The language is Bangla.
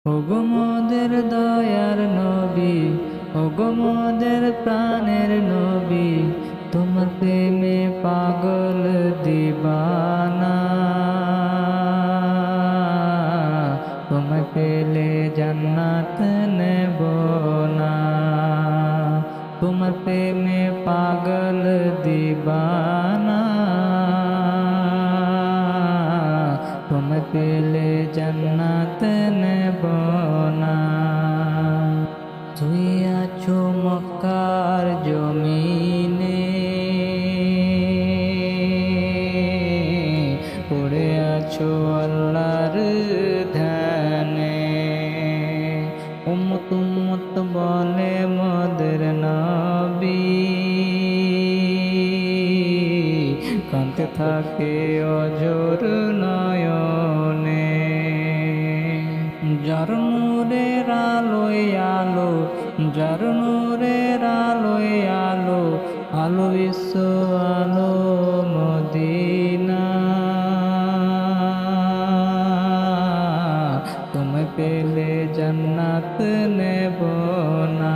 ওগো মোদের দয়ার নবী, ওগো মোদের প্রাণের নবী, তোমার প্রেমে পাগল দিবানা। তোমায় পেলে জান্নাত নেব না, তোমার প্রেমে পাগল দিবানা। তোমায় পেলে জান্নাত নেব না। তুই আছো মক্কার জমিনে, পড়ে আছো আল্লাহর ধ্যানে। উম্মত উম্মত বলে মোদের নবী, কাঁদতে থাকে অঝোর নয়নে। যার নূরের আলোয় আলো, যার নূরের আলোয় আলো, আলো বিশ্ব আলো মদিনা। তোমায় পেলে জান্নাত নেব না,